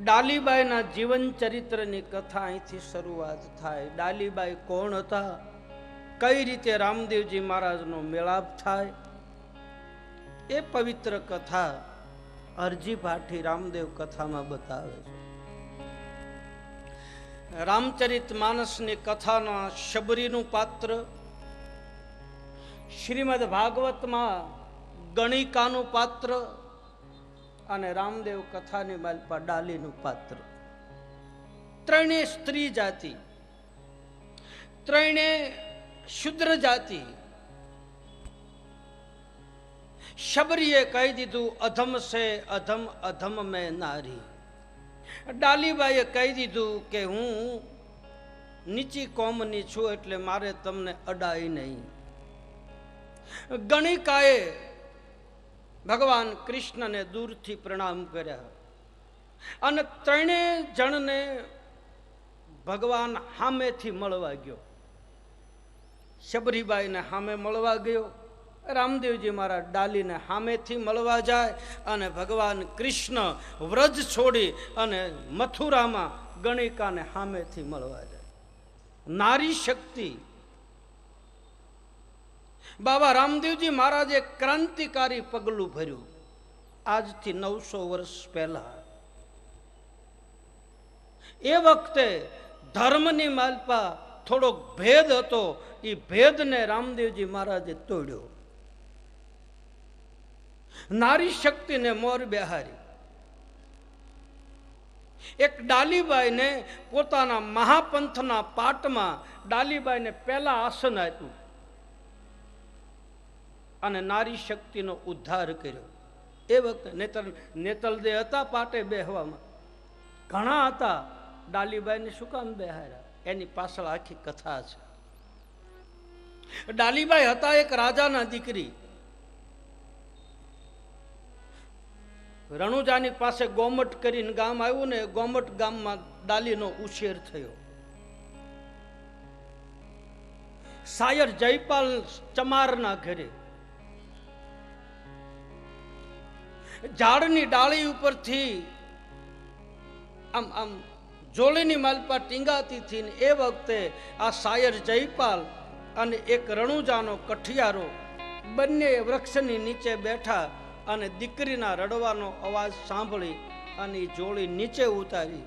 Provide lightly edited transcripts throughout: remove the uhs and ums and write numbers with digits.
ડાલીબાઈના જીવન ચરિત્રની કથા અહીંથી શરૂઆત થાય. ડાલીબાઈ કોણ હતા, કઈ રીતે રામદેવજી મહારાજનો મેળાપ થાય, એ પવિત્ર કથા અરજી ભાટી રામદેવ કથામાં બતાવે છે. રામચરિત માનસની કથાના શબરીનું પાત્ર, શ્રીમદ ભાગવતમાં ગણિકાનું પાત્ર અને રામદેવ કથાની માલપા ડાલીનું પાત્ર. ત્રણેય સ્ત્રી જાતિ, ત્રણેય શુદ્ર જાતિ. શબરીએ કહી દીધું અધમ સે અધમ, અધમ મેં નારી. ડાલીબાઈએ કહી દીધું કે હું નીચી કોમની છું, એટલે મારે તમને અડાય નહીં. ગણિકાએ ભગવાન કૃષ્ણને દૂરથી પ્રણામ કર્યા અને ત્રણેય જણને ભગવાન સામેથી મળવા ગયો. શબરીબાઈને સામે મળવા ગયો, રામદેવજી મહારાજ ડાલીને સામેથી મળવા જાય અને ભગવાન કૃષ્ણ વ્રજ છોડી અને મથુરામાં ગણિકાને સામેથી મળવા જાય. નારી શક્તિ. બાબા રામદેવજી મહારાજે ક્રાંતિકારી પગલું ભર્યું. આજથી 900 વર્ષ પહેલા એ વખતે ધર્મની માલપા થોડોક ભેદ હતો, એ ભેદને રામદેવજી મહારાજે તોડ્યો. નારી શક્તિને મોર બેહારી. એક ડાલીબાઈને પોતાના મહાપંથના પાટમાં ડાલીબાઈને પહેલા આસન આપ્યું અને નારી શક્તિનો ઉદ્ધાર કર્યો. એ વખતે નેતલદે હતા પાટે બેહવામાં, ઘણા હતા. ડાલીબાઈને શું કામ બેહાર્યા, એની પાછળ આખી કથા છે. ડાલીબાઈ હતા એક રાજાના દીકરી. રણુજાની પાસે ગોમટ કરીને ગામ આવ્યું ને, ગોમટ ગામમાં ડાલીનો ઉછેર થયો. શાયર જયપાલ ચમારના ઘરે ઝાડની ડાળી ઉપરથી આમ આમ જોલીની માલપા ટીંગાતી હતી. એ વખતે આ શાયર જયપાલ અને એક રણુજાનો કઠિયારો બંને વૃક્ષની નીચે બેઠા અને દીકરીના રડવાનો અવાજ સાંભળી અને જોડી નીચે ઉતારી.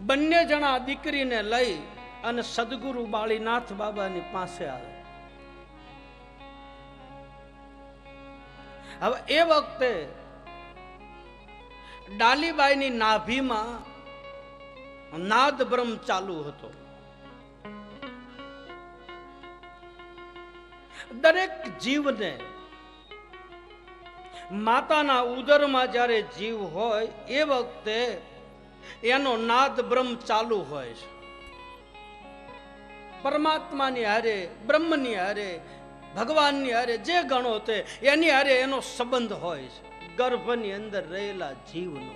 બંને જણા દીકરીને લઈ અને સદગુરુ બાળીનાથ બાબાની પાસે આવે. હવે એ વખતે ડાલીબાઈની નાભીમાં નાદ બ્રહ્મ ચાલુ હતો. દરેક જીવને માતાના ઉદરમાં જ્યારે જીવ હોય એ વખતે એનો નાદ બ્રહ્મ ચાલુ હોય છે. પરમાત્માની હારે, બ્રહ્મની હારે, ભગવાનની હારે જે ગણો તે એની હારે એનો સંબંધ હોય છે, ગર્ભની અંદર રહેલા જીવનો.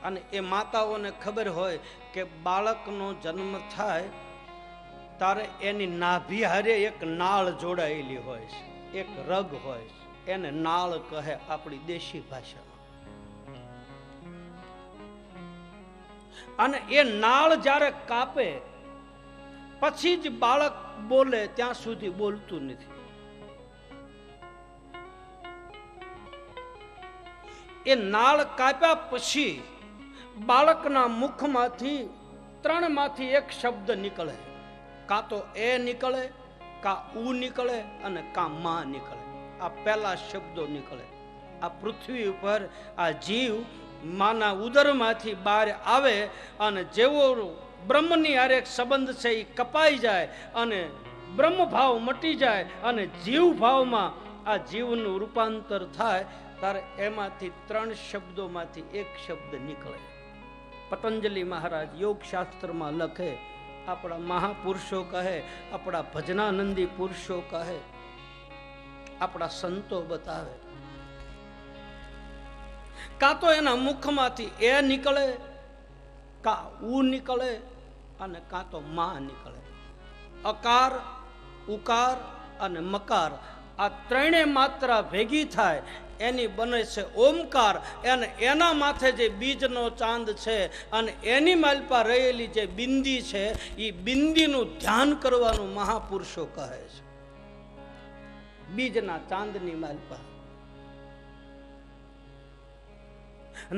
અને એ માતાઓને ખબર હોય કે બાળકનો જન્મ થાય તારે એની નાભી હારે એક નાળ જોડાયેલી હોય છે, એક રગ હોય છે, એને નાળ કહે આપણી દેશી ભાષામાં. અને એ નાળ જ્યારે કાપે પછી જ બાળક બોલે, ત્યાં સુધી બોલતું નથી. એ નાળ કાપ્યા પછી બાળકના મુખમાંથી 3 માંથી એક શબ્દ નીકળે. કાં તો એ નીકળે, કાં ઉ નીકળે અને કાં માં નીકળે. આ પહેલા શબ્દો નીકળે. આ પૃથ્વી ઉપર આ જીવ માના ઉદરમાંથી બહાર આવે અને જેવો બ્રહ્મની હારે સંબંધ છે એ કપાઈ જાય અને બ્રહ્મ ભાવ મટી જાય અને જીવ ભાવમાં આ જીવનું રૂપાંતર થાય, ત્યારે એમાંથી 3 શબ્દોમાંથી એક શબ્દ નીકળે. પતંજલિ મહારાજ યોગ શાસ્ત્રમાં લખે, આપણા મહાપુરુષો કહે, આપણા ભજનાનંદી પુરુષો કહે, આપણા સંતો બતાવે. કાં તો એના મુખમાંથી એ નીકળે, કાં ઉ નીકળે અને કાં તો માં નીકળે. અકાર, ઉકાર અને મકાર આ ત્રણેય માત્રા ભેગી થાય એની બને છે ઓમકાર, અને એના માથે જે બીજનો ચાંદ છે અને એની માલપા રહેલી જે બિંદી છે એ બિંદીનું ધ્યાન કરવાનું મહાપુરુષો કહે છે. બીજના ચાંદની માલપા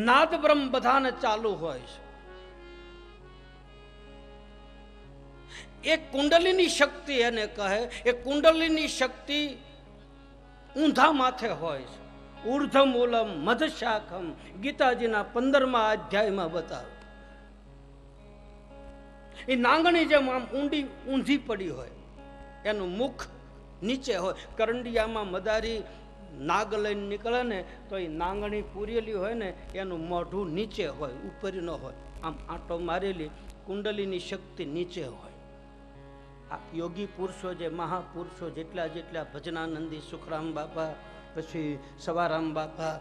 નાદ બ્રહ્મ બધાને ચાલુ હોય છે. એ કુંડલીની શક્તિ એને કહે. એ કુંડલીની શક્તિ ઊંધા માથે હોય છે. ઉર્ધમૂલમ મધશાખમ ગીતાજીના 15મા અધ્યાયમાં બતાવે. એ નાંગણી જેમ આમ ઊંધી પડી હોય, એનું મુખ નીચે હોય. કરંડિયામાં મદારી નાગ લઈને નીકળે ને તો એ નાંગણી પૂરેલી હોય ને એનું મોઢું નીચે હોય, ઉપર ન હોય. આમ આંટો મારેલી કુંડલીની શક્તિ નીચે હોય. આ યોગી પુરુષો, જે મહાપુરુષો, જેટલા જેટલા ભજનાનંદી, સુખરામ બાપા, પછી સવારામ બાપા,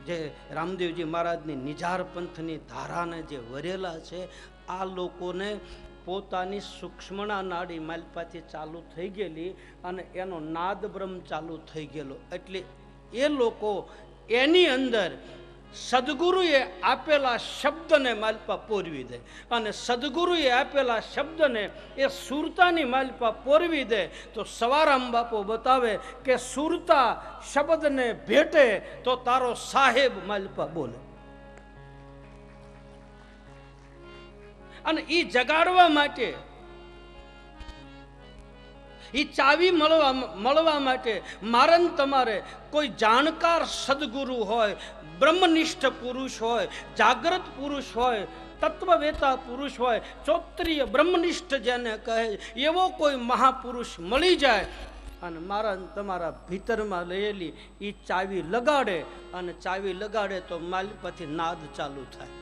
જે રામદેવજી મહારાજની નિજાર પંથની ધારાને જે વરેલા છે, આ લોકોને પોતાની સૂક્ષ્મણા નાડી માલપાથી ચાલુ થઈ ગયેલી અને એનો નાદ બ્રહ્મ ચાલુ થઈ ગયેલો. એટલે એ લોકો એની અંદર સદગુરુએ આપેલા શબ્દને માલપા પોરવી દે, અને સદગુરુએ આપેલા શબ્દને એ સુરતાની માલપા પોરવી દે. તો સવારામ બાપો બતાવે કે સુરતા શબ્દને ભેટે તો તારો સાહેબ માલપા બોલે. અને એ જગાડવા માટે, એ ચાવી મળવા માટે મારે તમારે કોઈ જાણકાર સદગુરુ હોય, બ્રહ્મનિષ્ઠ પુરુષ હોય, જાગ્રત પુરુષ હોય, તત્વવેતા પુરુષ હોય, ચોત્રીય બ્રહ્મનિષ્ઠ જેને કહે, એવો કોઈ મહાપુરુષ મળી જાય અને મારા તમારા ભીતરમાં રહેલી એ ચાવી લગાડે, અને ચાવી લગાડે તો માલપાથી નાદ ચાલુ થાય.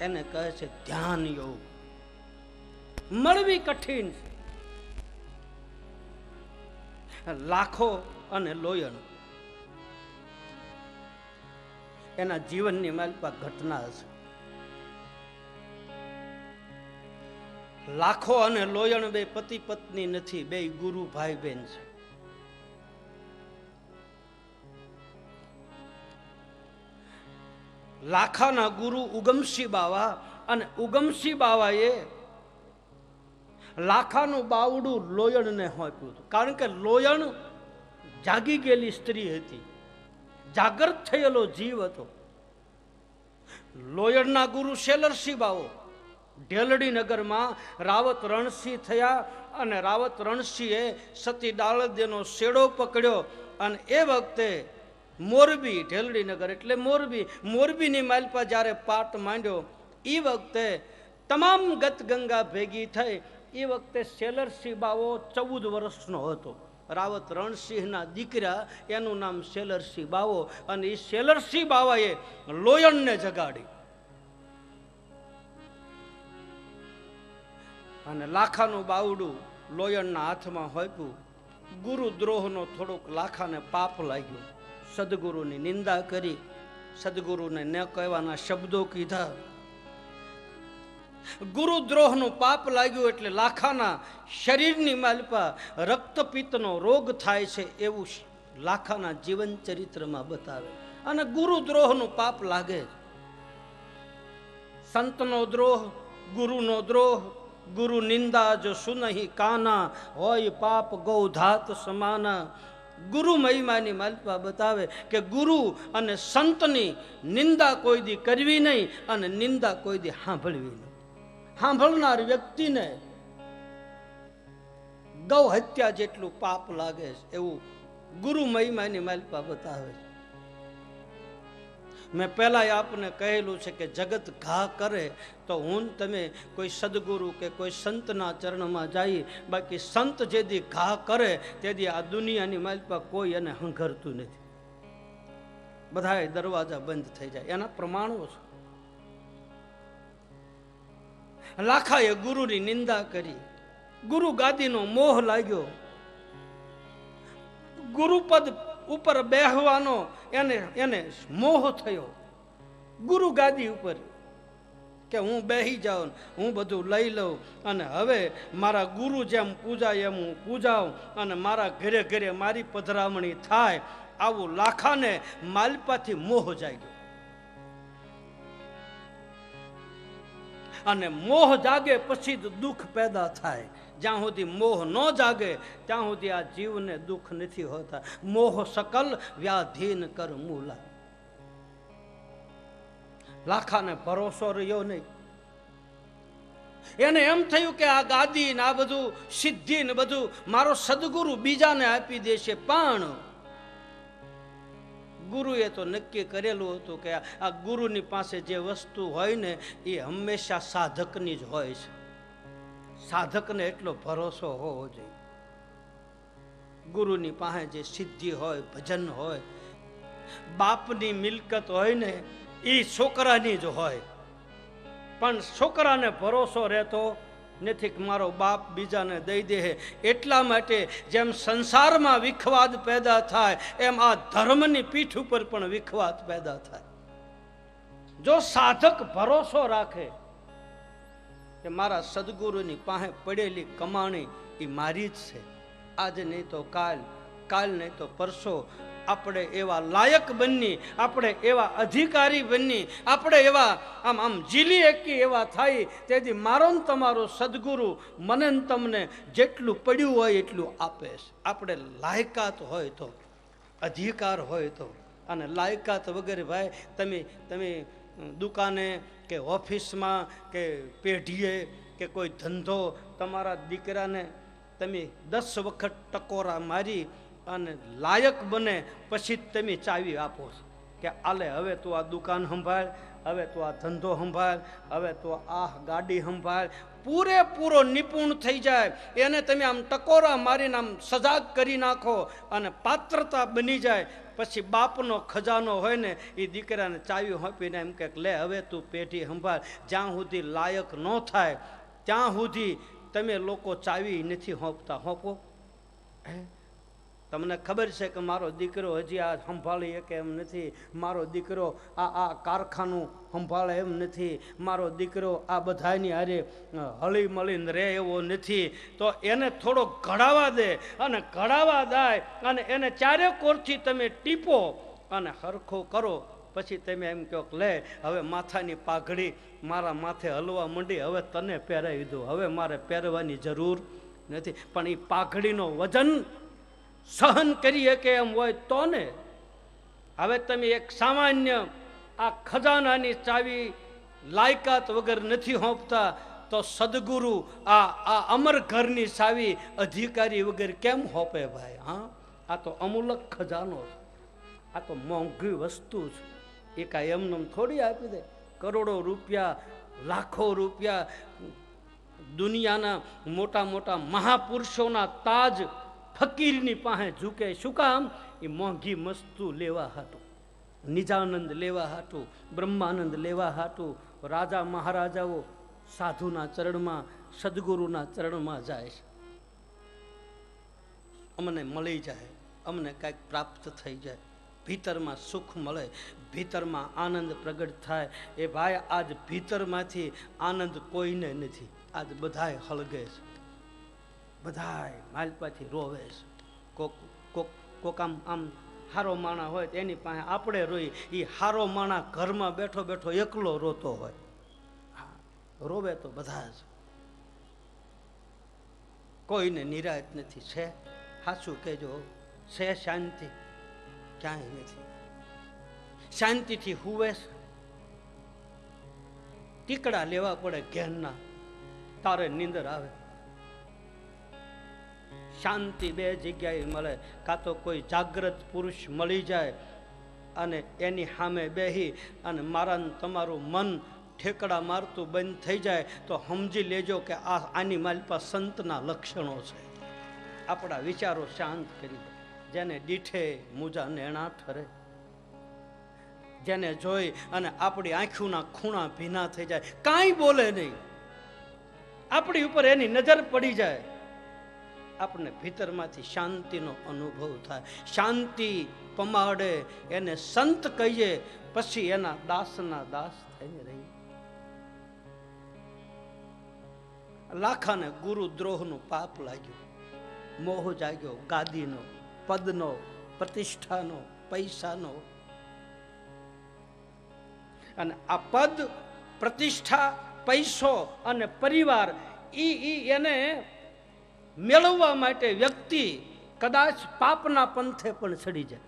એને કહે છે ધ્યાન યોગ. મળવી કઠિન, લાખો અને લોયણ એના જીવનની માલપા ઘટના છે. લાખો અને લોયણ બે પતિ પત્ની નથી, બે ગુરુ ભાઈ બહેન છે. લાખાના ગુરુ ઉગમસિંહ બાવા, અને ઉગમસિંહ બાવાએ લાખાનું બાવડું લોયણને હોપ્યું હતું. કારણ કે લોયણ જાગી ગયેલી સ્ત્રી હતી, જાગૃત થયેલો જીવ હતો. લોયણના ગુરુ શેલરસિંહ બાવો ઢેલડી નગરમાં રાવત રણસિંહ થયા, અને રાવત રણસિંહે સતી દાળદેનો શેડો પકડ્યો. અને એ વખતે મોરબી, ઢેલડી નગર એટલે મોરબી, મોરબીની માલપા જ્યારે પાટ માંડ્યો, એ વખતે તમામ ગત ગંગા ભેગી થઈ. એ વખતે શેલરસિંહ બાવો 14 વર્ષનો હતો. રાવત રણસિંહના દીકરા, એનું નામ શેલરસિંહ બાવો. અને એ શેલરસિંહ બાવાએ લોયણને જગાડી, અને લાખાનું બાવડું લોયણના હાથમાં હોપ્યું. ગુરુદ્રોહનો થોડોક લાખાને પાપ લાગ્યો. સદગુરુની નિંદા કરી, સદગુરુને ન કહેવાના શબ્દો કીધા. ગુરુદ્રોહનું પાપ લાગ્યું એટલે લાખાના શરીરની માલપા રક્તપિત્તનો રોગ થાય છે, એવું લાખાના જીવન ચરિત્રમાં બતાવે. અને ગુરુદ્રોહનું પાપ લાગે. સંતનો દ્રોહ, ગુરુનો દ્રોહ, ગુરુ નિંદા જો સુનહી કાના, હોય પાપ ગૌધાત સમાના. ગુરુ મહિમાની માલપા બતાવે કે ગુરુ અને સંતની નિંદા કોઈ દી કરવી નહીં, અને નિંદા કોઈ દી સાંભળવી નહીં. સાંભળનાર વ્યક્તિને ગૌ હત્યા જેટલું પાપ લાગે છે, એવું ગુરુ મહિમાની માલપા બતાવે છે. મેં પહેલા આપને કહેલું છે કે જગત ઘા કરે તો હું તમે કોઈ સદગુરુ કે કોઈ સંતના ચરણમાં જઈએ, બાકી સંત જેદી ઘા કરે તેથી આ દુનિયાની માલપા કોઈ એને હંઘરતું નથી. બધાએ દરવાજા બંધ થઈ જાય. એના પ્રમાણો છે. લાખાએ ગુરુની નિંદા કરી, ગુરુ ગાદીનો મોહ લાગ્યો, ગુરુપદ ઉપર બેહવાનો એને મોહ થયો. ગુરુ ગાદી ઉપર કે હું બેહી જાઉં, હું બધું લઈ લઉં, અને હવે મારા ગુરુ જેમ પૂજાય એમ હું પૂજાઉં, અને મારા ઘરે ઘરે મારી પધરામણી થાય. આવું લાખાને માલપાથી મોહ જાગ્યો. અને મોહ જાગે પછી જ દુઃખ પેદા થાય. જ્યાં સુધી મોહ ન જાગે ત્યાં સુધી આ જીવને દુઃખ નથી હોતા. મોહ સકલ વ્યાધીન કર મૂલા. લાખાને ભરોસો રહ્યો નહીં. એને એમ થયું કે આ ગાદી ને આ બધું સિદ્ધિ ને બધું મારો સદગુરુ બીજાને આપી દેશે. પણ ગુરુએ તો નક્કી કરેલું હતું કે આ ગુરુની પાસે જે વસ્તુ હોય ને એ હંમેશા સાધકની જ હોય છે. સાધકને એટલો ભરોસો હોવો જોઈએ. ગુરુની પાસે જે સિદ્ધિ હોય, ભજન હોય, બાપની મિલકત હોય ને એ છોકરાની જ હોય. પણ છોકરાને ભરોસો રહેતો નથી કે મારો બાપ બીજાને દઈ દે. એટલા માટે જેમ સંસારમાં વિખવાદ પેદા થાય એમ આ ધર્મની પીઠ ઉપર પણ વિખવાદ પેદા થાય. જો સાધક ભરોસો રાખે કે મારા સદગુરુની પાસે પડેલી કમાણી એ મારી જ છે, આજ નહીં તો કાલ, કાલ નહીં તો પરસો આપણે એવા લાયક બની, આપણે એવા અધિકારી બની, આપણે એવા આમ જીલી એકી એવા થાય તેથી મારો ને તમારો સદગુરુ મને ને તમને જેટલું પડ્યું હોય એટલું આપે છે. આપણે લાયકાત હોય તો, અધિકાર હોય તો. અને લાયકાત વગર ભાઈ તમે દુકાને કે ઓફિસમાં કે પેઢીએ કે કોઈ ધંધો તમારા દીકરાને તમે 10 વખત ટકોરા મારી અને લાયક બને પછી તમે ચાવી આપો કે આલે હવે તું આ દુકાન સંભાળ, હવે તું આ ધંધો સંભાળ, હવે તું આ ગાડી સંભાળ. પૂરેપૂરો નિપુણ થઈ જાય એને તમે આમ ટકોરા મારીને આમ સજાગ કરી નાખો અને પાત્રતા બની જાય. પછી બાપનો ખજાનો હોય ને એ દીકરાને ચાવી હોપીને એમ કે લે હવે તું પેઢી સંભાળ. જ્યાં સુધી લાયક ન થાય ત્યાં સુધી તમે લોકો ચાવી નથી હોપતા. હોપો. તમને ખબર છે કે મારો દીકરો હજી આ સંભાળી શકે એમ નથી, મારો દીકરો આ કારખાનું સંભાળે એમ નથી, મારો દીકરો આ બધાની હારે હળી મળીને રહે એવો નથી, તો એને થોડો ઘડાવા દે. અને ઘડાવા દાય અને એને ચારે કોરથી તમે ટીપો અને હરખો કરો. પછી તમે એમ કહો લે હવે માથાની પાઘડી મારા માથે હલવા માંડી, હવે તને પહેરાવી દઉં, હવે મારે પહેરવાની જરૂર નથી. પણ એ પાઘડીનો વજન સહન કરી શકે એમ હોય તો ને. હવે તમે એક સામાન્ય આ ખજાનાની ચાવી લાયકાત વગર નથી હોંપતા તો સદગુરુ આ અમર ઘરની ચાવી અધિકારી વગર કેમ હોપે ભાઈ? હા, આ તો અમૂલક ખજાનો છે, આ તો મોંઘી વસ્તુ છે. એ કાંઈ એમને થોડી આપી દે. કરોડો રૂપિયા, લાખો રૂપિયા, દુનિયાના મોટા મોટા મહાપુરુષોના તાજ ફકીરની પાસે ઝૂકે. શું કામ? એ મોંઘી વસ્તુ લેવા હાટું, નિજાનંદ લેવા હાટું, બ્રહ્માનંદ લેવા હાટું રાજા મહારાજાઓ સાધુના ચરણમાં, સદગુરુના ચરણમાં જાય છે. અમને મળી જાય, અમને કાંઈક પ્રાપ્ત થઈ જાય, ભીતરમાં સુખ મળે, ભીતરમાં આનંદ પ્રગટ થાય. એ ભાઈ આજ ભીતરમાંથી આનંદ કોઈને નથી. આજ બધાય હળગે છે, બધાય માલપાથી રોવે છે. કોક આમ હારો માણા હોય તો એની પાસે આપણે રોઈ. એ હારો માણા ઘરમાં બેઠો બેઠો એકલો રોતો હોય. રોવે તો બધા જ, કોઈને નિરાશ નથી. છે સાચું કહેજો, છે શાંતિ? ક્યાંય નથી. શાંતિથી હુવે છે, ટીકડા લેવા પડે ઘેરના, તારે નીંદર આવે. શાંતિ બે જગ્યાએ મળે. કાં તો કોઈ જાગ્રત પુરુષ મળી જાય અને એની સામે બેહી અને મારા તમારું મન ઠેકડા મારતું બંધ થઈ જાય તો સમજી લેજો કે આની માલપા સંતના લક્ષણો છે. આપણા વિચારો શાંત કરી દે. જેને દીઠે મુજા નેણા ઠરે, જેને જોઈ અને આપણી આંખોના ખૂણા ભીના થઈ જાય, કાંઈ બોલે નહીં, આપણી ઉપર એની નજર પડી જાય, આપણને ભીતરમાંથી શાંતિનો અનુભવ થાય. શાંતિ પમાડે એને સંત કહીએ, પછી એના દાસના દાસ થઈને રહી. લાખાને ગુરુ દ્રોહનું પાપ લાગ્યું, મોહ જાગ્યો, ગાદીનો, પદનો, પ્રતિષ્ઠાનો, પૈસાનો. અને આ પદ, પ્રતિષ્ઠા, પૈસો અને પરિવાર એને મેળવવા માટે વ્યક્તિ કદાચ પાપના પંથે પણ ચડી જાય.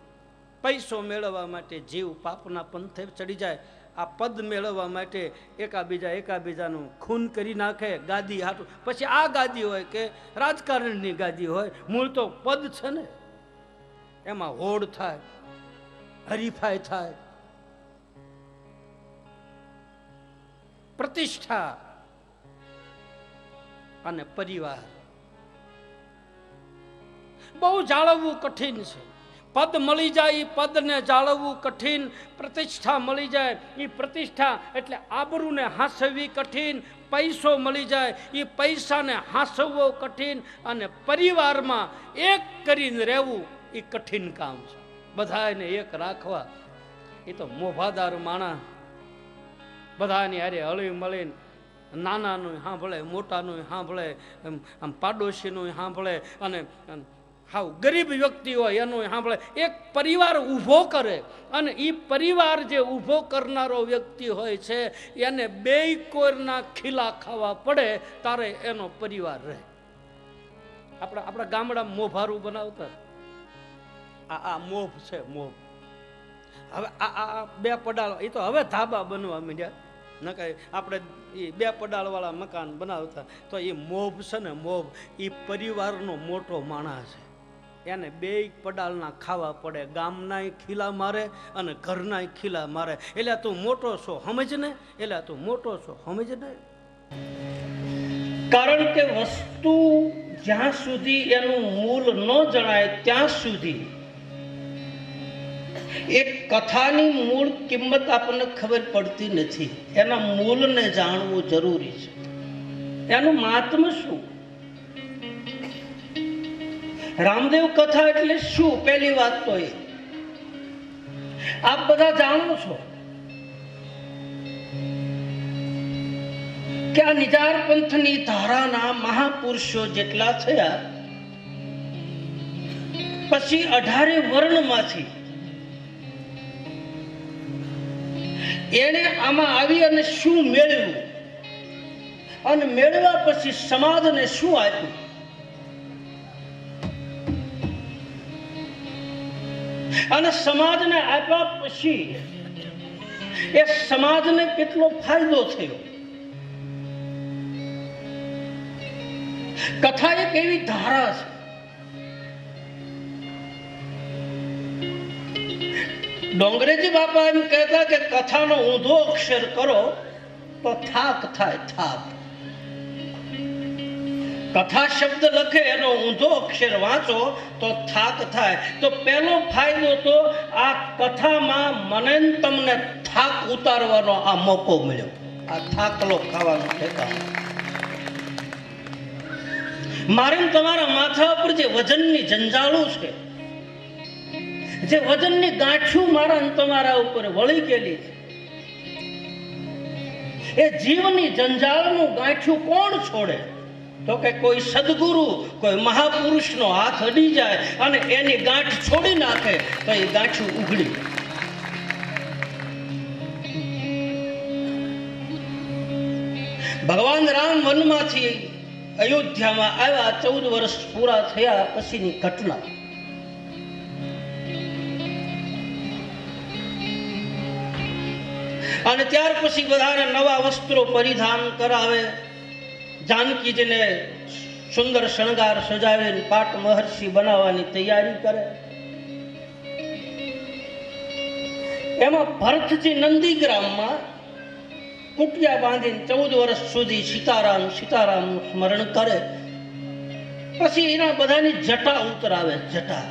પૈસો મેળવવા માટે જીવ પાપના પંથે ચડી જાય. આ પદ મેળવવા માટે એકાબીજાનું ખૂન કરી નાખે ગાદી હાટું. પછી આ ગાદી હોય કે રાજકારણની ગાદી હોય, મૂળ તો પદ છે ને. એમાં હોડ થાય, હરીફાઈ થાય. પ્રતિષ્ઠા અને પરિવાર બહુ જાળવવું કઠિન છે. પદ મળી જાય એ પદને જાળવવું કઠિન. પ્રતિષ્ઠા મળી જાય એ પ્રતિષ્ઠા એટલે આબરૂને હાંસવવી કઠિન. પૈસો મળી જાય એ પૈસાને હાંસવવો કઠિન. અને પરિવારમાં એક કરીને રહેવું એ કઠિન કામ છે. બધાને એક રાખવા એ તો મોભાદાર માણા. બધાની હારે હળી મળીને નાનાનું સાંભળે, મોટાનું સાંભળે, આમ પાડોશીનું સાંભળે, અને હાવ ગરીબ વ્યક્તિ હોય એનું સાંભળે. એક પરિવાર ઊભો કરે, અને એ પરિવાર જે ઊભો કરનારો વ્યક્તિ હોય છે એને બેય કોરના ખીલા ખાવા પડે તારે એનો પરિવાર રહે. આપણા ગામડામાં મોભારું બનાવતા, આ મોભ છે, મોભ. હવે આ બે પડાળ એ તો હવે ધાબા બનવા માંડ્યા. ન કઈ આપણે એ બે પડાળવાળા મકાન બનાવતા તો એ મોભ છે ને, મોભ એ પરિવારનો મોટો માણસ છે. એને બે પડાળના ખાવા પડે. ગામનાય ખીલા મારે અને ઘરનાય ખીલા મારે. એટલે તું મોટો છો સમજ ને, એટલે તું મોટો છો સમજ ને. કારણ કે વસ્તુ જ્યાં સુધી એનું મૂળ ન જણાય ત્યાં સુધી એક કથાની મૂળ કિંમત આપણને ખબર પડતી નથી. એના મૂળને જાણવું જરૂરી છે. એનું મહાત્મ્ય શું? રામદેવ કથા એટલે શું? પહેલી વાત તો એ આપ બધા જાણો છો કે આ નિજાર પંથની ધારાના મહાપુરુષો જેટલા થયા પછી 18 વર્ણમાંથી એને આમાં આવી અને શું મેળવ્યું, અને મેળવ્યા પછી સમાજને શું આપ્યું, અને સમાજને આપ્યા પછી એ સમાજને કેટલો ફાયદો થયો. કથા એક એવી ધારા છે. ડોંગરેજી બાપા એમ કહેતા કે કથાનો ઊંધો અક્ષર કરો તો થાક થાય, થાક. કથા શબ્દ લખે એનો ઊંધો અક્ષર વાંચો તો થાક થાય. તો પહેલો ફાયદો તો આ કથામાં મને તમને થાક ઉતારવાનો આ મોકો મળ્યો. આ થાકલો ખાવાનું ઠેકાણ. મારે તમારા માથા ઉપર જે વજનની જંજાળું છે, જે વજનની ગાંઠું મારા તમારા ઉપર વળી ગયેલી છે, એ જીવની જંજાળનું ગાંઠું કોણ છોડે? તો કે કોઈ સદગુરુ, કોઈ મહાપુરુષનો હાથ અડી જાય અને એની ગાંઠ છોડી નાખે તો એ ગાંઠું ઉઘડી. ભગવાન રામ વનમાંથી અયોધ્યામાં આવ્યા, 14 વર્ષ પૂરા થયા પછીની ઘટના. અને ત્યાર પછી બધાને નવા વસ્ત્રો પરિધાન કરાવે, જાનકીજીને સુંદર શણગાર સજાવીને પાટ મહર્ષિ બનાવવાની તૈયારી કરે. એમાં ભરતજી નંદીગ્રામમાં કુટિયા બાંધીને 14 વર્ષ સુધી સીતારામ સીતારામનું સ્મરણ કરે. પછી એના બધાની જટા ઉતરાવે. જટા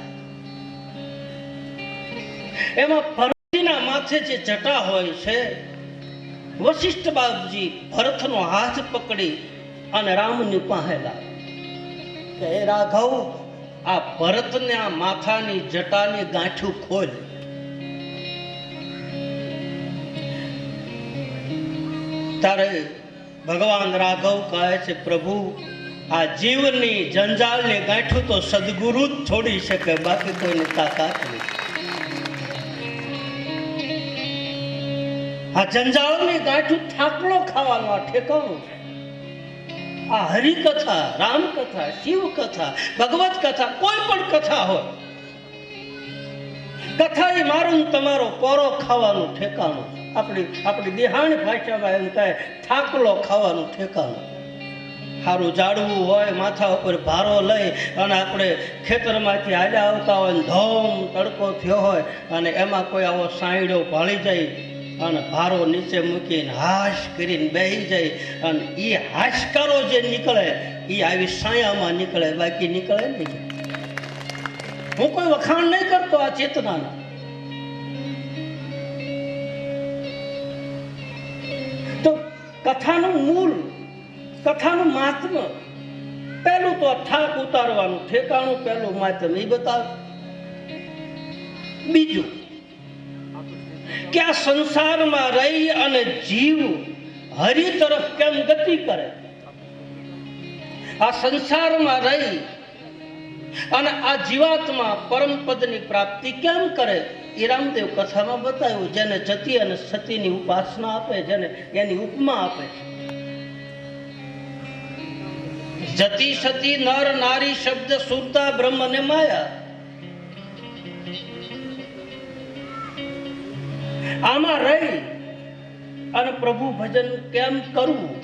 એમાં ભરતજીના માથે જે જટા હોય છે, વશિષ્ઠ બાપજી ભરતનો હાથ પકડી અને રામની પાસે લાવે કે હે રાઘવ, આ ભરતને આ માથાની જટાની ગાંઠું ખોલ. ત્યારે ભગવાન રાઘવ કહે છે, પ્રભુ આ જીવની જંજાળની ગાંઠું તો સદગુરુ જ છોડી શકે, બાકી કોઈની તાકાત નહીં. આ જંજાળની ગાંઠું થાકલો ખાવાનો આ ઠેકાણું છે. આ હરિકથા, રામકથા, શિવકથા, ભગવત કથા, કોઈ પણ કથા હોય, કથા એ મારું તમારો પોરો ખાવાનું ઠેકાણું. આપણી દેહાણી ભાષામાં એમ કહે થાકલો ખાવાનું ઠેકાણું. સારું જાડવું હોય, માથા ઉપર ભારો લઈ અને આપણે ખેતરમાંથી હાલ્યા આવતા હોય, ધોમ તડકો થયો હોય અને એમાં કોઈ આવો સાંયડો ભાળી જાય અને ભારો નીચે મૂકીને હાશ કરીને બેસી જાય અને એ હાશકારો જે નીકળે એ આવી સાયામાં નીકળે, બાકી નીકળે નહીં. હું કોઈ વખાણ નહીં કરતો આ ચેતનાના. તો કથાનું મૂળ, કથાનું મહાત્મ્ય, પહેલું તો થાક ઉતારવાનું ઠેકાણું, પહેલું માધ્યમ એ બતાવે. બીજું કે આ સંસારમાં રહી અને જીવ હરિ તરફ કેમ ગતિ કરે, આ સંસારમાં રહી અને આ જીવાત્મા પરમ પદની પ્રાપ્તિ કેમ કરે એ રામદેવ કથામાં બતાવ્યું. જેને જતી અને સતીની ઉપાસના આપે, જેને એની ઉપમા આપે. જતી સતી નર નારી શબ્દ સુરતા બ્રહ્મ ને માયા. આમાં રહી અને પ્રભુ ભજન કેમ કરવું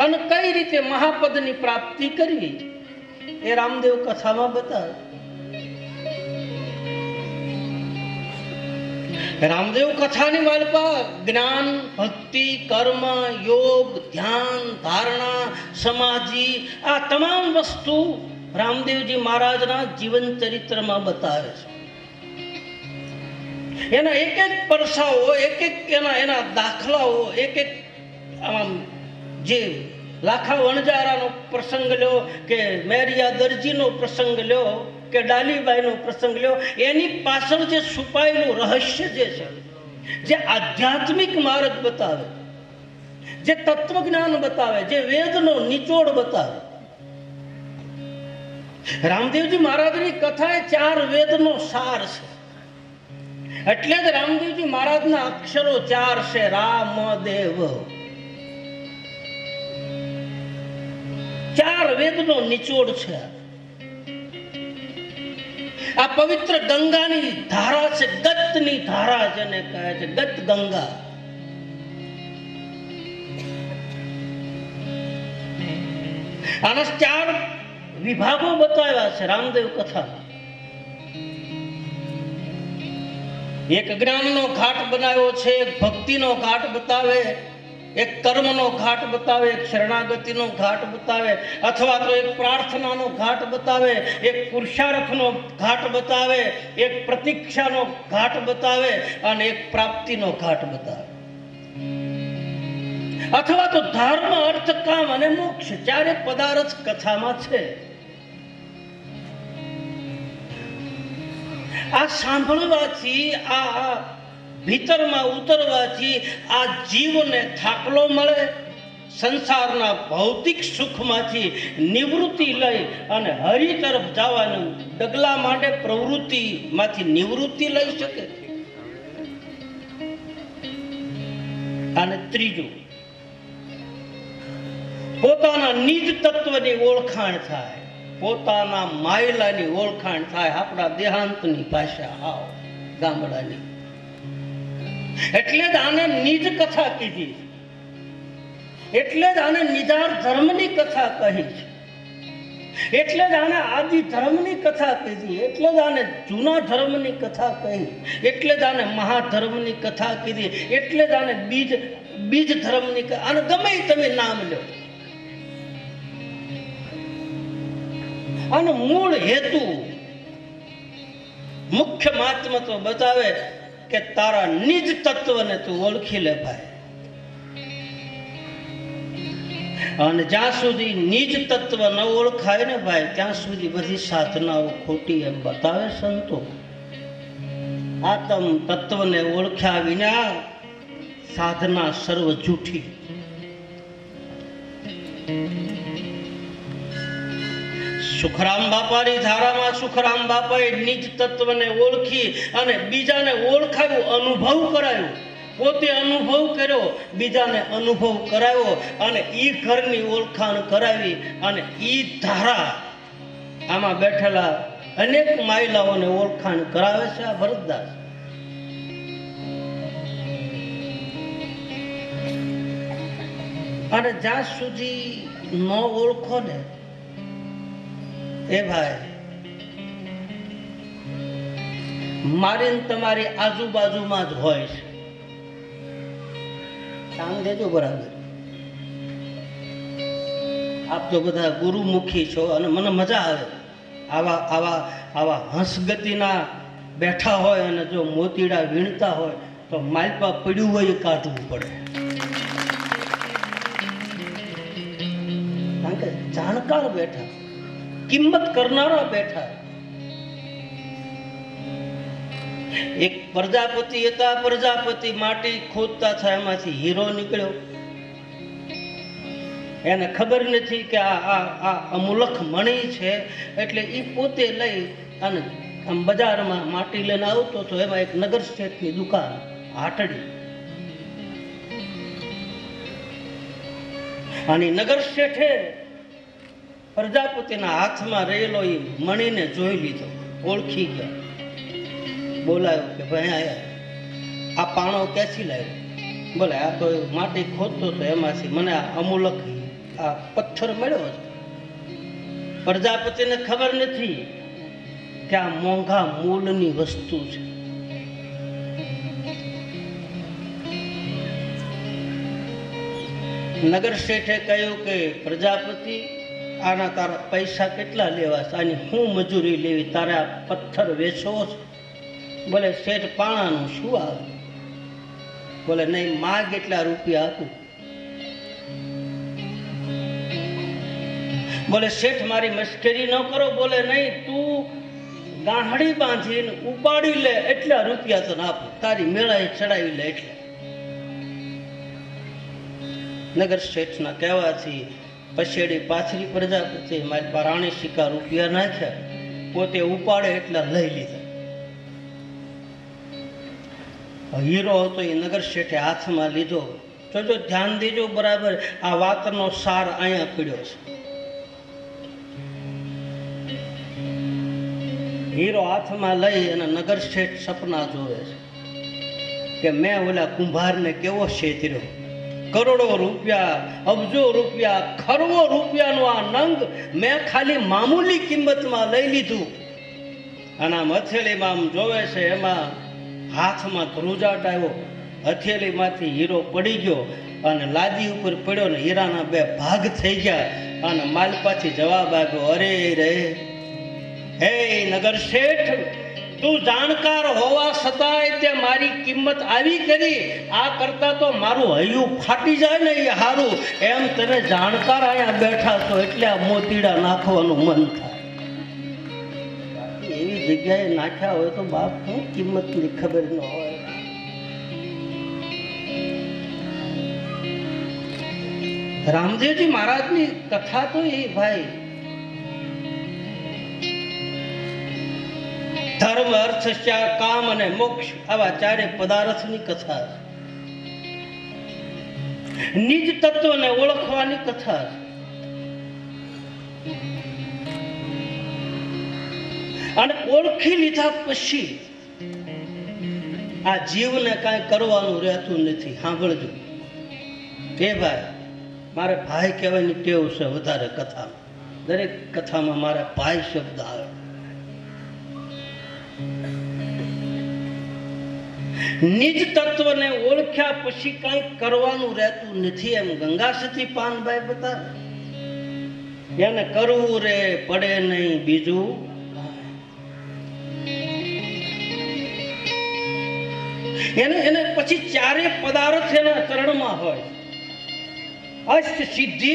અને કઈ રીતે મહાપદની પ્રાપ્તિ કરવી એ રામદેવ કથામાં બતાવે. રામદેવ કથાની માલપા જ્ઞાન, ભક્તિ, કર્મ, યોગ, ધ્યાન, ધારણા, સમાધિ, આ તમામ વસ્તુ રામદેવજી મહારાજના જીવન ચરિત્રમાં બતાવે છે. એના એક એક પરસાઓ, એક એક એના દાખલાઓ, એક એક જે લાખા વણજારાનો પ્રસંગ લ્યો કે મેરિયા દરજીનો પ્રસંગ લ્યો કે ડાલીબાઈનો પ્રસંગ લ્યો, એની પાછળ જે છુપાયેલું રહસ્ય જે છે, જે આધ્યાત્મિક માર્ગ બતાવે, જે તત્વજ્ઞાન બતાવે, જે વેદનો નિચોડ બતાવે. રામદેવજી મહારાજની કથા એ 4 વેદનો સાર છે. એટલે જ રામદેવજી મહારાજના અક્ષરો 4 છે. રામ દેવ, 4 વેદનો નિચોડ છે. આ પવિત્ર ગંગાની ધારા છે, ગતની ધારા જેને કહે છે, ગત ગંગા. આના 4 વિભાગો બતાવ્યા છે રામદેવ કથા. એક જ્ઞાનનો ઘાટ બનાવ્યો છે, એક ભક્તિનો ઘાટ બતાવે, એક કર્મનો ઘાટ બતાવે, એક શરણાગતિનો ઘાટ બતાવે, અથવા તો એક પ્રાર્થનાનો ઘાટ બતાવે, એક પુરુષાર્થનો ઘાટ બતાવે, એક પ્રતીક્ષાનો ઘાટ બતાવે અને એક પ્રાપ્તિનો ઘાટ બતાવે. અથવા તો ધર્મ, અર્થ, કામ અને મોક્ષ 4 પદાર્થ કથામાં છે. આ સાંભળવાથી, આ ભીતરમાં ઉતરવાથી આ જીવને થાકલો મળે, સંસારના ભૌતિક સુખમાંથી નિવૃત્તિ લઈ અને હરિ તરફ જવાનું ડગલા માટે પ્રવૃત્તિમાંથી નિવૃત્તિ લઈ શકે. અને ત્રીજું, પોતાના નિજ તત્વની ઓળખાણ થાય, પોતાના માયલાની ઓળખાણ થાય. આપણા દેહાંતની ભાષા હાવ ગામડાની. એટલે જ આને નિજ કથા કીધી, એટલે જ આને નિજાર ધર્મની કથા કહી છે, એટલે જ આને આદિ ધર્મની કથા કીધી, એટલે જ આને જૂના ધર્મની કથા કહી, એટલે જ આને મહાધર્મની કથા કીધી, એટલે જ આને બીજ ધર્મની, આને ગમે તમે નામ લો. અને મૂળ હેતુ, મુખ્ય મહાત્મા તો બતાવે કે તારા નિજ તત્વને તું ઓળખી લે ભાઈ. અને જ્યાં સુધી નિજ તત્વ ન ઓળખાય ને ભાઈ, ત્યાં સુધી બધી સાધનાઓ ખોટી એમ બતાવે સંતો. આત્મ તત્વને ઓળખ્યા વિના સાધના સર્વ જૂઠી. સુખરામ બાપાની ધારામાં સુખરામ બાપાએ નિજ તત્વને ઓળખી અને બીજાને ઓળખાવ્યું, અનુભવ કરાયો. પોતે અનુભવ કર્યો, બીજાને અનુભવ કરાવ્યો અને ઈ ઘરની ઓળખાણ કરાવી અને ઈ ધારા આમાં બેઠેલા અનેક માયલાઓને ઓળખાણ કરાવે છે આ ભરતદાસ. અને જ્યાં સુધી ન ઓળખો ને એ ભાઈ, મારી તમારી આજુબાજુમાં જ હોય છે. કામ દેજો બરાબર. આપ તો બધા ગુરુમુખી છો અને મને મજા આવે. આવા આવા આવા હંસગતિના બેઠા હોય અને જો મોતીડા વીણતા હોય તો માલપા પડ્યું હોય એ કાઢવું પડે. કારણ કે જાણકાર બેઠા, કિંમત કરનારા બેઠા. એક પ્રજાપતિ હતા. પ્રજાપતિ માટી ખોદતા થયા એમાંથી હીરો નીકળ્યો. એને ખબર નથી કે આ અમૂલક મણી છે, એટલે એ પોતે લઈ અને આમ બજારમાં માટી લઈને આવતો હતો. એમાં એક નગર શેઠની દુકાન, હાટડી. અને નગર શેઠે પ્રજાપતિના હાથમાં રહેલો એ મણીને જોઈ લીધો, ઓળખી ગયા. બોલાયો કે ભાઈ આયા, આ પાણો ક્યાંથી લાવ્યો? બોલે આ તો માટી ખોદતો હતો એમાંથી મને આ અમૂલક આ પથ્થર મળ્યો છે. પ્રજાપતિને ખબર નથી કે આ મોંઘા મૂળની વસ્તુ છે. નગર શેઠે કહ્યું કે પ્રજાપતિ, આના તારા પૈસા કેટલા લેવા છે? આની શું મજૂરી લેવી? તારે આ પથ્થર વેચવો છે? બોલે શેઠ પાણાનું શું આવે? બોલે નહીં, માગ એટલા રૂપિયા આપું. બોલે શેઠ મારી મશ્કરી ન કરો. બોલે નહીં, તું ગાંહડી બાંધીને ઉપાડી લે એટલા રૂપિયા તને આપું, તારી મેળાએ ચડાવી લે એટલે. નગર શેઠના કહેવાથી પછેડી પાછરી પ્રજાપતિ મારી પારાણી સિક્કા રૂપિયા નાખ્યા, પોતે ઉપાડે એટલા લઈ લીધા. હીરો હતો એ નગર શેઠે હાથમાં લીધો. જોજો, ધ્યાન દેજો બરાબર, આ વાતનો સાર અહીંયા પીડ્યો છે. હીરો હાથમાં લઈ અને નગર શેઠ સપના જોવે છે કે મેં ઓલા કુંભારને કેવો છેતર્યો. કરોડો રૂપિયા, અબજો રૂપિયા, ખરવો રૂપિયાનો આ નંગ મેં ખાલી મામૂલી કિંમતમાં લઈ લીધું. અને આમ હથેળીમાં આમ જોવે છે, એમાં હાથમાં ધ્રુજાટ આવ્યો. હથેળીમાંથી હીરો પડી ગયો અને લાદી ઉપર પડ્યો ને હીરાના બે ભાગ થઈ ગયા. અને માલપાથી જવાબ આવ્યો, અરે રે હે નગર શેઠ, તું જાણકાર હોવા છતાંય તે મારી કિંમત આવી કરી. આ કરતા તો મારું હૈયું ફાટી જાય ને એ હારું. એમ તને જાણકાર અહીંયા બેઠા છો એટલે આ મોતીડા નાખવાનું મન થાય. એવી જગ્યાએ નાખ્યા હોય તો બાપ શું કિંમતની ખબર ન હોય. રામદેવજી મહારાજની કથા તો એ ભાઈ ધર્મ, અર્થ, કામ અને મોક્ષ આવા ચારે પદાર્થની કથા છે. નિજ તત્વને ઓળખવાની કથા છે. અને ઓળખી લીધા પછી આ જીવને કાંઈ કરવાનું રહેતું નથી. સાંભળજો એ ભાઈ, મારે ભાઈ કહેવાની ટેવ છે વધારે કથામાં. દરેક કથામાં મારે ભાઈ શબ્દ આવે. નિજ તત્વને ઓળખ્યા પછી કઈ કરવાનું રહેતું નથી. એમ ગંગાસતી પાનભાઈ બતાવે. એને કરવું રે પડે નહીં બીજું. એને પછી ચારે પદાર્થ એના ચરણમાં હોય. અષ્ટ સિદ્ધિ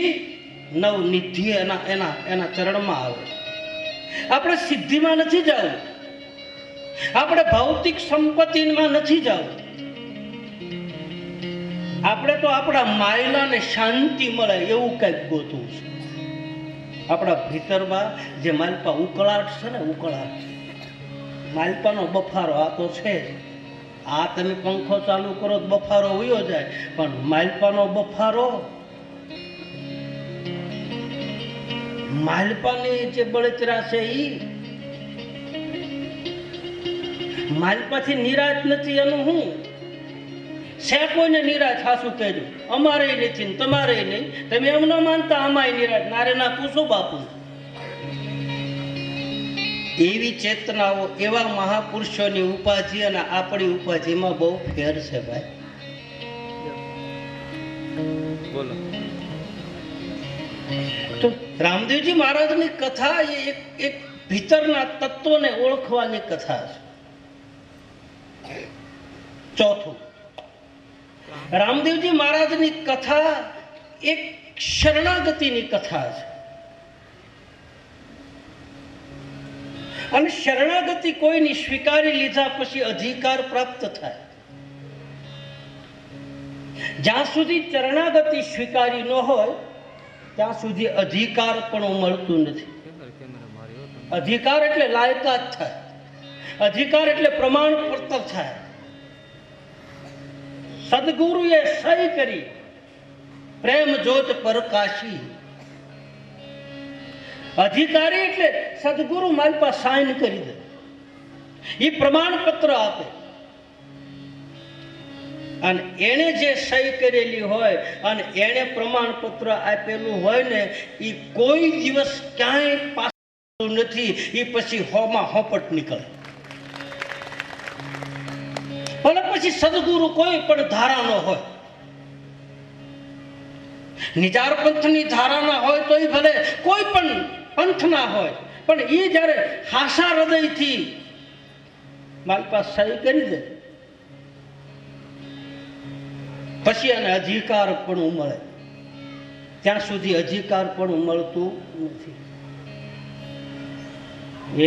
નવ નિધિ એના ચરણમાં આવે. આપણે સિદ્ધિમાં નથી જવું, આપણે ભૌતિક સંપત્તિમાં નથી જવું. આપણે તો આપણા માયલાને શાંતિ મળે એવું કંઈક ગોતવું છે. આપણા ભીતરમાં જે માલપા ઉકળાટ છે ને, ઉકળાટ, માલપાનો બફારો આ તો છે જ. આ તમે પંખો ચાલુ કરો તો બફારો વયો જાય, પણ માલપાનો બફારો, માલપાની જે બળતરા છે ઈ માલપાથી નિરાશ નથી. એનું હું છે, કોઈને નિરાશ હાસું કહેજો, અમારે નથી ને તમારે નહીં. તમે એમ ન માનતા અમાય નિરાશ, નારે ના પૂછો બાપુ. એવી ચેતનાઓ, એવા મહાપુરુષોની ઉપાધિ અને આપણી ઉપાધિમાં બહુ ફેર છે ભાઈ. બોલો. તો રામદેવજી મહારાજની કથા એ એક ભીતરના તત્વોને ઓળખવાની કથા છે. ચોથું, રામદેવજી મહારાજની કથા એક શરણાગતિની કથા છે. અને શરણાગતિ કોઈની સ્વીકારી લીધા પછી અધિકાર પ્રાપ્ત થાય. જ્યાં સુધી શરણાગતિ સ્વીકારી ન હોય ત્યાં સુધી અધિકાર પણ મળતું નથી. અધિકાર એટલે લાયકાત થાય, અધિકાર એટલે પ્રમાણપત્ર થાય. સદગુરુએ સહી કરી પ્રેમ જ્યોત પ્રકાશી. અધિકારી એટલે સદગુરુ મારી પાસે સાઇન કરી દે, એ પ્રમાણપત્ર આપે. અને એને જે સહી કરેલી હોય અને એને પ્રમાણપત્ર આપેલું હોય ને, એ કોઈ દિવસ ક્યાંય પાછું નથી. એ પછી હોમાં હોપટ નીકળે. ભલે પછી સદગુરુ કોઈ પણ ધારાનો હોય, નિજાર પંથની ધારાના હોય તો ભલે કોઈ પણ પંથના હોય, પણ એ જ્યારે હાસા હૃદયથી મારી પાસે સહી કરી દે પછી એને અધિકાર પણ મળે. ત્યાં સુધી અધિકાર પણ મળતું નથી.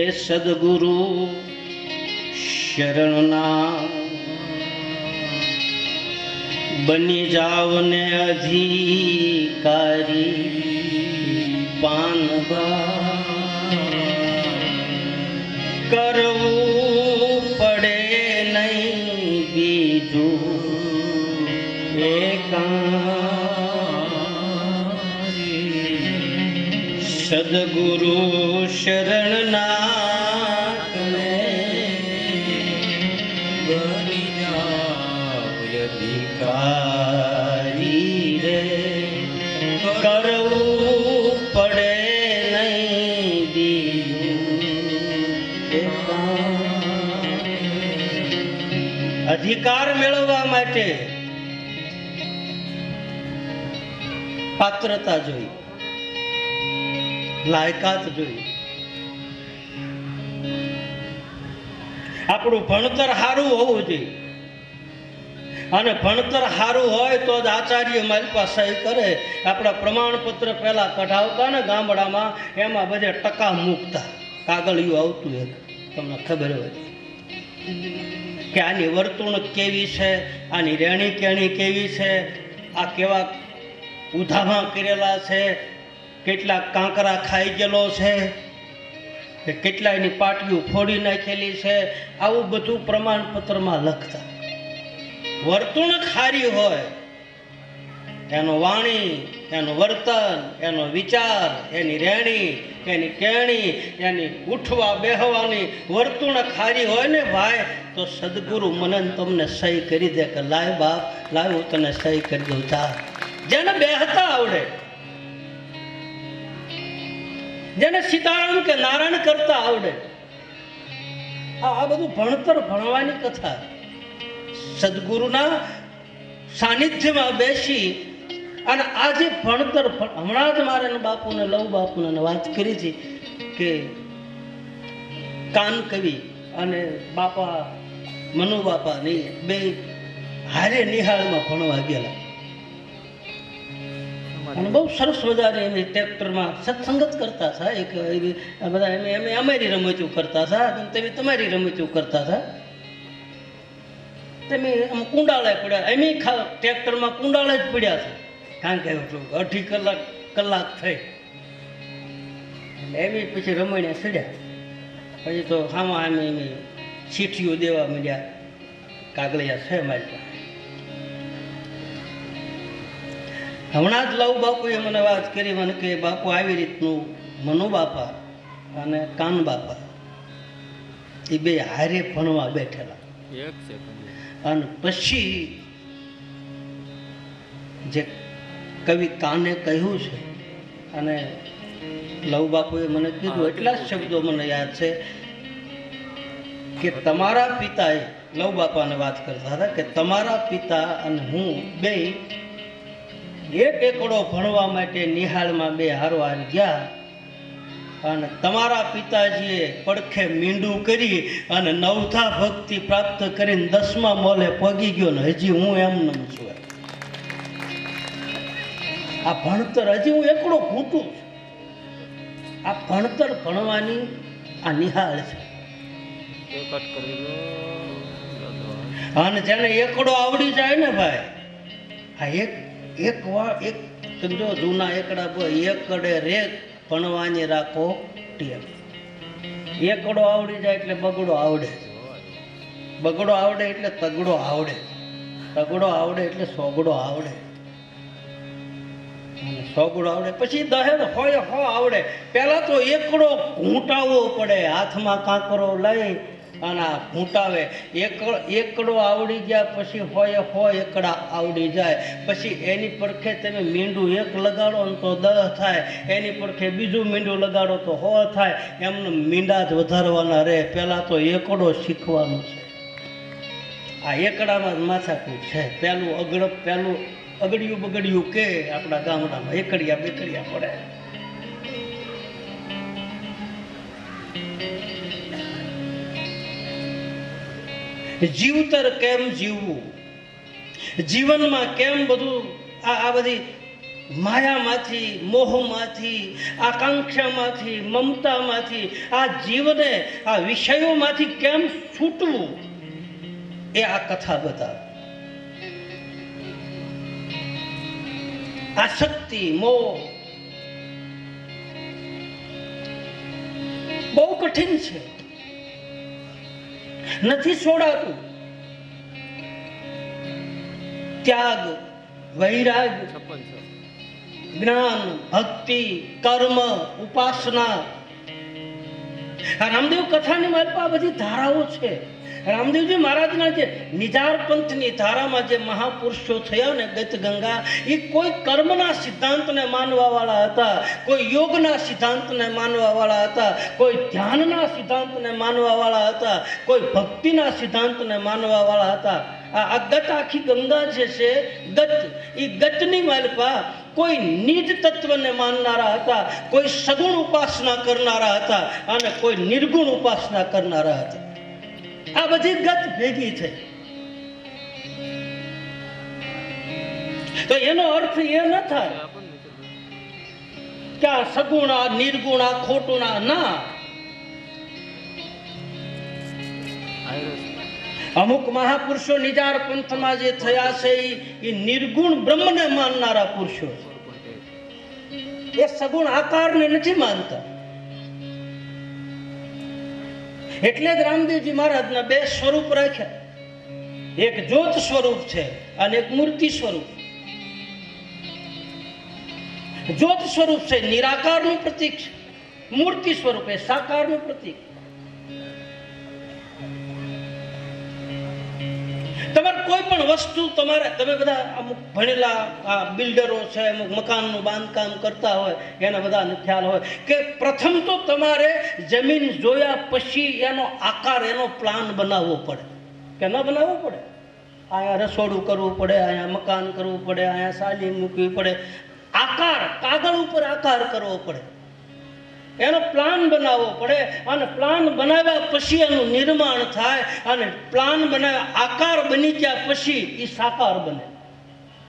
એ સદગુરુ શરણના બની જાવ ને અધિકારી, પાનવા કરવું પડે નહીં બીજું સદગુરુ શરણનાથ ને બની જાવ અધિકારી રે, કરવું પડે નહીં બીજું. અધિકાર મેળવવા માટે પાત્રતા જોઈ, લાયકાત જોઈ. આપણું ભણતર સારું હોવું જોઈએ, અને ભણતર સારું હોય તો જ આચાર્ય મારી પાસે સહી કરે. આપણા પ્રમાણપત્ર પહેલા કઢાવતા ને ગામડામાં, એમાં બધે ટકા મૂકતા, કાગળિયું આવતું એક, તમને ખબર હોય કે આની વર્તણૂક કેવી છે, આની રહેણી કેણી કેવી છે, આ કેવા ઉધામા કરેલા છે, કેટલા કાંકરા ખાઈ ગયેલો છે, કેટલા એની પાટીઓ ફોડી નાખેલી છે, આવું બધું પ્રમાણપત્રમાં લખતા. વર્તણૂક સારી હોય, એનો વાણી, એનું વર્તન, એનો વિચાર, એની રહેણી, એની કેણી, એની ઉઠવા બેહવાની વર્તણૂક સારી હોય ને ભાઈ, તો સદગુરુ મને તમને સહી કરી દે કે લાય બાપ, લાય હું તને સહી કરી દઉં. ચા જેને બેહતા આવડે, જેને સીતારામ કે નારાયણ કરતા આવડે, આ બધું ભણતર ભણવાની કથા. સદગુરુના સાનિધ્યમાં બેસી અને આજે ભણતર, હમણાં જ મારે બાપુને લવ બાપુને વાત કરી હતી કે કાન કવિ અને બાપા મનુ બાપા ની બે હારે નિહાળમાં ભણવા ગયેલા, અને બહુ સરસ મજાની એની ટ્રેક્ટરમાં સત્સંગત કરતા હતા. એક બધા અમે અમારી રમતું કરતા હતા, તમે તમારી રમતું કરતા હતા. તમે કુંડાળે પડ્યા, એમ ટ્રેક્ટરમાં કુંડાળે જ પડ્યા હતા, કારણ કે 2.5 કલાક થઈ. એવી પછી રમણીયા ચડ્યા. પછી તો આમાં આમ એની ચીઠીઓ દેવા માંડ્યા, કાગળિયા છે મારી પાસે. હમણાં જ લવ બાપુએ મને વાત કરી, મને કે બાપુ આવી રીતનું મનુ બાપા અને કાન બાપા એ બે હારે ભણવા બેઠેલા. અને પછી જે કવિ કાને કહ્યું છે અને લવ બાપુએ મને કીધું, એટલા જ શબ્દો મને યાદ છે કે તમારા પિતાએ, લવ બાપાને વાત કરતા હતા કે તમારા પિતા અને હું બે એક એકડો ભણવા માટે નિહાળમાં બે હારવાર ગયા અને તમારા પિતાજીએ પડખે મીંડું કરી અને નવથા ભક્તિ પ્રાપ્ત કરીને 10મા મોલે પગી ગયો ને હજી હું એમ ન છું. આ ભણતર હજી હું એકડો ઘૂંટું છું. આ ભણતર ભણવાની આ નિહાળ છે. અને જેને એકડો આવડી જાય ને ભાઈ, આ એક સમજો જૂના એકડા એકડે રેક ભણવાની રાખો ટેવ. એકડો આવડી જાય એટલે બગડો આવડે, બગડો આવડે એટલે તગડો આવડે, તગડો આવડે એટલે સોગડો આવડે, સોગડો આવડે પછી દહેજ હોય આવડે. પેલા તો એકડો ઘૂંટાવવો પડે, હાથમાં કાંકરો લઈ અને આ ઘૂંટાવે. એકડો આવડી ગયા પછી હોય એકડા આવડી જાય. પછી એની પડખે તમે મીંડું એક લગાડો ને તો 10 થાય, એની પડખે બીજું મીંડું લગાડો તો 100 થાય. એમને મીંડા જ વધારવાના રહે. પહેલા તો એકડો શીખવાનો છે. આ એકડામાં જ માથાકૂટ છે. પેલું અગડિયું બગડિયું કે આપણા ગામડામાં એકડિયા બેકડિયા પડે. જીવતર કેમ જીવવું, જીવનમાં કેમ બધું આ બધી માયામાંથી, મોહમાંથી, આકાંક્ષામાંથી, મમતામાંથી, આ જીવને આ વિષયોમાંથી કેમ છૂટવું, એ આ કથા બતાવે. આસક્તિ, મોહ બહુ કઠિન છે, નથી છોડાતું. ત્યાગ, વૈરાગ, જ્ઞાન, ભક્તિ, કર્મ, ઉપાસના. રામદેવ કથાની મારી પાસે બધી ધારાઓ છે. રામદેવજી મહારાજના જે નિજાર પંથની ધારામાં જે મહાપુરુષો થયા ને ગત ગંગા, એ કોઈ કર્મના સિદ્ધાંતને માનવા વાળા હતા, કોઈ યોગના સિદ્ધાંતને માનવા વાળા હતા, કોઈ ધ્યાનના સિદ્ધાંતને માનવા વાળા હતા, કોઈ ભક્તિના સિદ્ધાંતને માનવા વાળા હતા. આ ગત આખી ગંગા જે છે ગત, એ ગતની માલપા કોઈ નિજ તત્વને માનનારા હતા, કોઈ સગુણ ઉપાસના કરનારા હતા અને કોઈ નિર્ગુણ ઉપાસના કરનારા હતા. આ બધી ગત ભેગી થઈ. તો એનો અર્થ એ ન થાય કે આ સગુણા નિર્ગુણા ખોટુના ના. અમુક મહાપુરુષો નિજાર પંથમાં જે થયા છે એ નિર્ગુણ બ્રહ્મને માનનારા પુરુષો છે. એ સગુણ આકારને નથી માનતા. એટલે જ રામદેવજી મહારાજના 2 સ્વરૂપ રાખ્યા. એક જ્યોત સ્વરૂપ છે અને એક મૂર્તિ સ્વરૂપ. જ્યોત સ્વરૂપ છે નિરાકારનું પ્રતીક છે, મૂર્તિ સ્વરૂપ એ સાકારનું પ્રતીક. તમારે કોઈ પણ વસ્તુ તમે બધા અમુક ભણેલા બિલ્ડરો છે, અમુક મકાનનું બાંધકામ કરતા હોય, એના બધાને ખ્યાલ હોય કે પ્રથમ તો તમારે જમીન જોયા પછી એનો આકાર, એનો પ્લાન બનાવવો પડે કે ન બનાવવો પડે. અહીંયા રસોડું કરવું પડે, અહીંયા મકાન કરવું પડે, અહીંયા સાલી મૂકવી પડે. આકાર, કાગળ ઉપર આકાર કરવો પડે, એનો પ્લાન બનાવવો પડે. અને પ્લાન બનાવ્યા પછી એનું નિર્માણ થાય અને પ્લાન બનાવ્યા આકાર બની ગયા પછી એ સાકાર બને.